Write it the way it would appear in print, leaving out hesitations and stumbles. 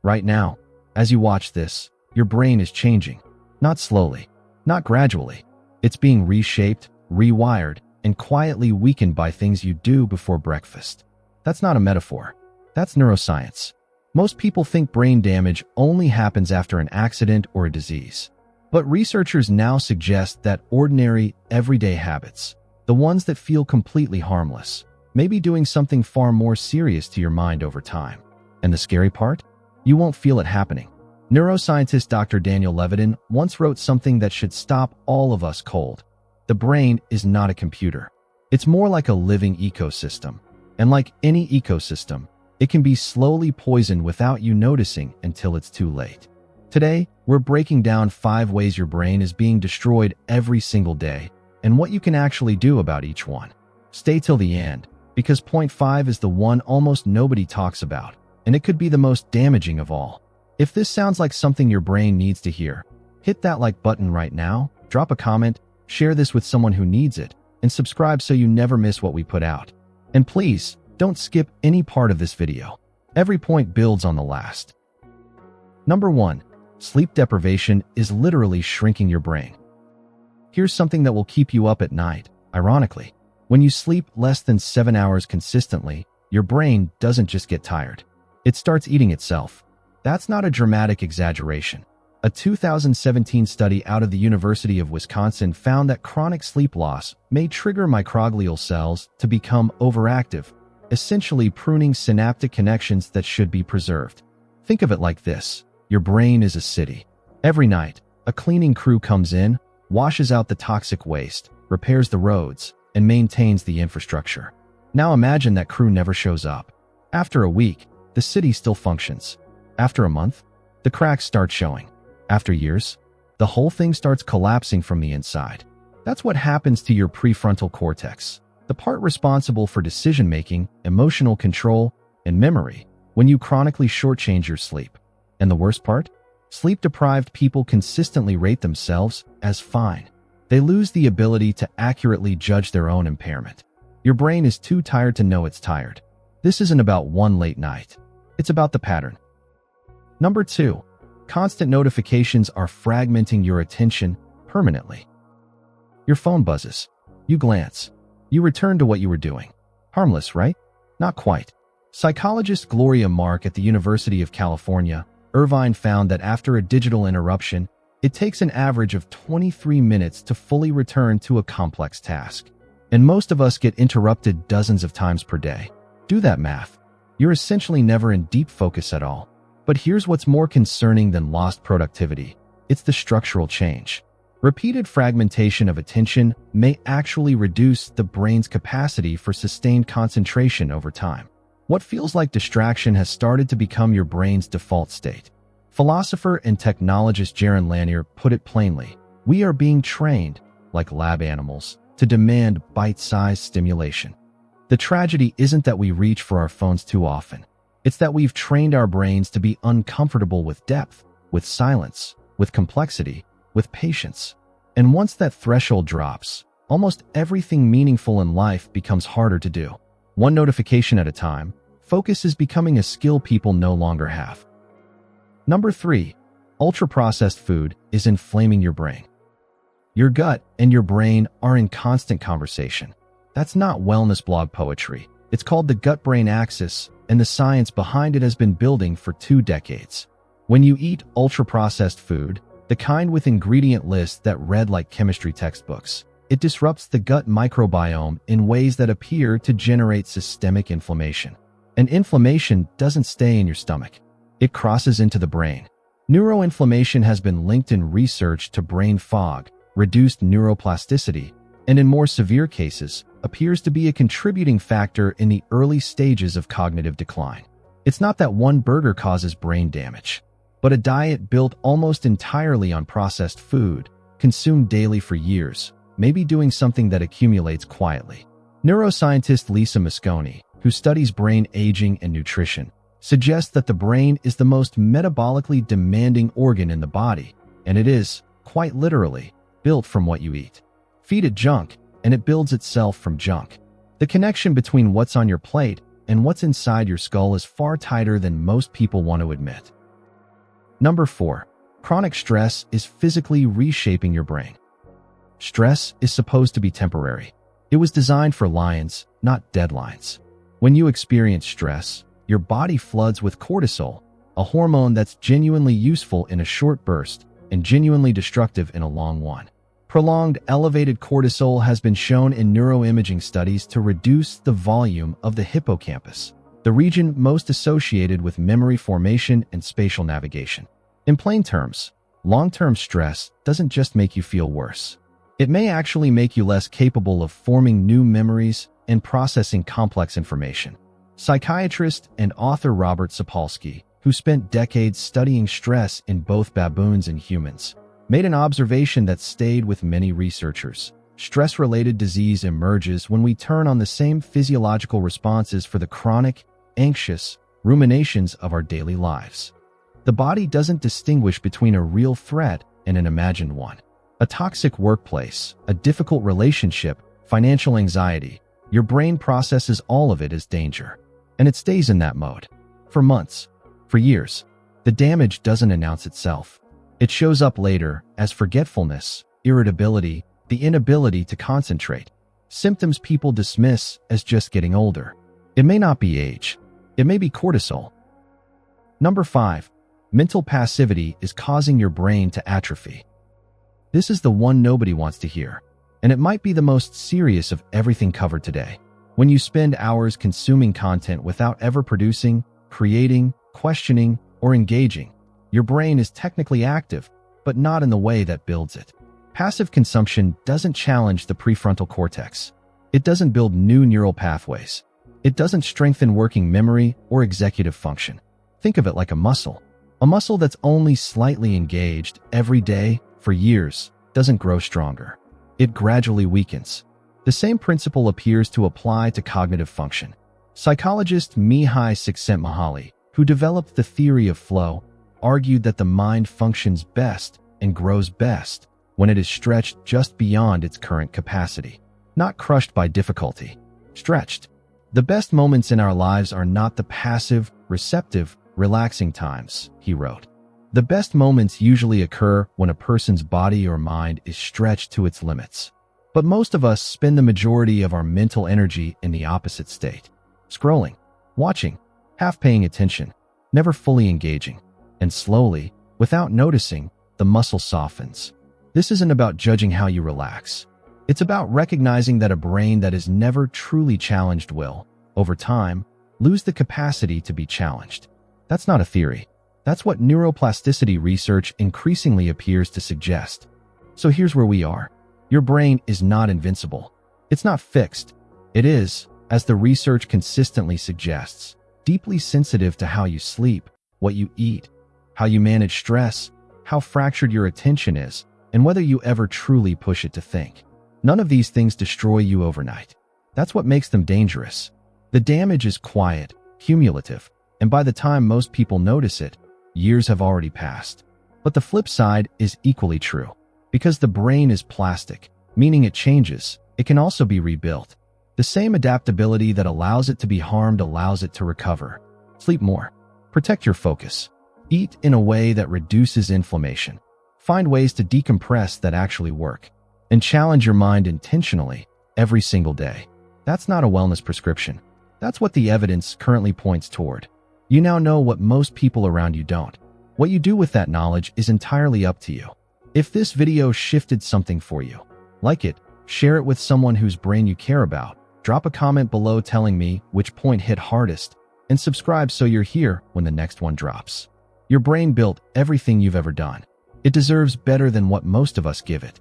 Right now, as you watch this, your brain is changing. Not slowly, not gradually. It's being reshaped, rewired, and quietly weakened by things you do before breakfast. That's not a metaphor. That's neuroscience. Most people think brain damage only happens after an accident or a disease. But researchers now suggest that ordinary, everyday habits, the ones that feel completely harmless, may be doing something far more serious to your mind over time. And the scary part? You won't feel it happening. Neuroscientist Dr. Daniel Levitin once wrote something that should stop all of us cold. The brain is not a computer. It's more like a living ecosystem. And like any ecosystem, it can be slowly poisoned without you noticing until it's too late. Today, we're breaking down 5 ways your brain is being destroyed every single day and what you can actually do about each one. Stay till the end, because point 5 is the one almost nobody talks about, and it could be the most damaging of all. If this sounds like something your brain needs to hear, hit that like button right now, drop a comment, share this with someone who needs it, and subscribe so you never miss what we put out. And please, don't skip any part of this video. Every point builds on the last. Number 1. Sleep deprivation is literally shrinking your brain. Here's something that will keep you up at night. Ironically, when you sleep less than 7 hours consistently, your brain doesn't just get tired. It starts eating itself. That's not a dramatic exaggeration. A 2017 study out of the University of Wisconsin found that chronic sleep loss may trigger microglial cells to become overactive, essentially pruning synaptic connections that should be preserved. Think of it like this. Your brain is a city. Every night, a cleaning crew comes in, washes out the toxic waste, repairs the roads, and maintains the infrastructure. Now imagine that crew never shows up. After a week, the city still functions. After a month, the cracks start showing. After years, the whole thing starts collapsing from the inside. That's what happens to your prefrontal cortex, the part responsible for decision-making, emotional control, and memory, when you chronically shortchange your sleep. And the worst part? Sleep-deprived people consistently rate themselves as fine. They lose the ability to accurately judge their own impairment. Your brain is too tired to know it's tired. This isn't about one late night. It's about the pattern. Number 2. Constant notifications are fragmenting your attention permanently. Your phone buzzes. You glance. You return to what you were doing. Harmless, right? Not quite. Psychologist Gloria Mark at the University of California, Irvine found that after a digital interruption, it takes an average of 23 minutes to fully return to a complex task. And most of us get interrupted dozens of times per day. Do that math. You're essentially never in deep focus at all. But here's what's more concerning than lost productivity. It's the structural change. Repeated fragmentation of attention may actually reduce the brain's capacity for sustained concentration over time. What feels like distraction has started to become your brain's default state. Philosopher and technologist Jaron Lanier put it plainly: we are being trained, like lab animals, to demand bite-sized stimulation. The tragedy isn't that we reach for our phones too often. It's that we've trained our brains to be uncomfortable with depth, with silence, with complexity, with patience. And once that threshold drops, almost everything meaningful in life becomes harder to do. One notification at a time, focus is becoming a skill people no longer have. Number 3. Ultra-processed food is inflaming your brain. Your gut and your brain are in constant conversation. That's not wellness blog poetry. It's called the gut-brain axis, and the science behind it has been building for 2 decades. When you eat ultra-processed food, the kind with ingredient lists that read like chemistry textbooks, it disrupts the gut microbiome in ways that appear to generate systemic inflammation. And inflammation doesn't stay in your stomach. It crosses into the brain. Neuroinflammation has been linked in research to brain fog, reduced neuroplasticity, and in more severe cases, appears to be a contributing factor in the early stages of cognitive decline. It's not that one burger causes brain damage, but a diet built almost entirely on processed food, consumed daily for years, may be doing something that accumulates quietly. Neuroscientist Lisa Mosconi, who studies brain aging and nutrition, suggests that the brain is the most metabolically demanding organ in the body, and it is, quite literally, built from what you eat. Feed it junk, and it builds itself from junk. The connection between what's on your plate and what's inside your skull is far tighter than most people want to admit. Number 4. Chronic stress is physically reshaping your brain. Stress is supposed to be temporary. It was designed for lions, not deadlines. When you experience stress, your body floods with cortisol, a hormone that's genuinely useful in a short burst and genuinely destructive in a long one. Prolonged elevated cortisol has been shown in neuroimaging studies to reduce the volume of the hippocampus, the region most associated with memory formation and spatial navigation. In plain terms, long-term stress doesn't just make you feel worse. It may actually make you less capable of forming new memories and processing complex information. Psychiatrist and author Robert Sapolsky, who spent decades studying stress in both baboons and humans, made an observation that stayed with many researchers. Stress-related disease emerges when we turn on the same physiological responses for the chronic, anxious ruminations of our daily lives. The body doesn't distinguish between a real threat and an imagined one. A toxic workplace, a difficult relationship, financial anxiety. Your brain processes all of it as danger, and it stays in that mode. For months, for years. The damage doesn't announce itself. It shows up later as forgetfulness, irritability, the inability to concentrate. Symptoms people dismiss as just getting older. It may not be age. It may be cortisol. Number 5. Mental passivity is causing your brain to atrophy. This is the one nobody wants to hear, and it might be the most serious of everything covered today. When you spend hours consuming content without ever producing, creating, questioning, or engaging, your brain is technically active, but not in the way that builds it. Passive consumption doesn't challenge the prefrontal cortex. It doesn't build new neural pathways. It doesn't strengthen working memory or executive function. Think of it like a muscle. A muscle that's only slightly engaged every day for years doesn't grow stronger. It gradually weakens. The same principle appears to apply to cognitive function. Psychologist Mihai Csikszentmihalyi, who developed the theory of flow, argued that the mind functions best and grows best when it is stretched just beyond its current capacity, not crushed by difficulty. Stretched. The best moments in our lives are not the passive, receptive, relaxing times, he wrote. The best moments usually occur when a person's body or mind is stretched to its limits. But most of us spend the majority of our mental energy in the opposite state. Scrolling, watching, half paying attention, never fully engaging. And slowly, without noticing, the muscle softens. This isn't about judging how you relax. It's about recognizing that a brain that is never truly challenged will, over time, lose the capacity to be challenged. That's not a theory. That's what neuroplasticity research increasingly appears to suggest. So here's where we are. Your brain is not invincible. It's not fixed. It is, as the research consistently suggests, deeply sensitive to how you sleep, what you eat, how you manage stress, how fractured your attention is, and whether you ever truly push it to think. None of these things destroy you overnight. That's what makes them dangerous. The damage is quiet, cumulative, and by the time most people notice it, years have already passed. But the flip side is equally true. Because the brain is plastic, meaning it changes, it can also be rebuilt. The same adaptability that allows it to be harmed allows it to recover. Sleep more. Protect your focus. Eat in a way that reduces inflammation. Find ways to decompress that actually work. And challenge your mind intentionally every single day. That's not a wellness prescription. That's what the evidence currently points toward. You now know what most people around you don't. What you do with that knowledge is entirely up to you. If this video shifted something for you, like it, share it with someone whose brain you care about, drop a comment below telling me which point hit hardest, and subscribe so you're here when the next one drops. Your brain built everything you've ever done. It deserves better than what most of us give it.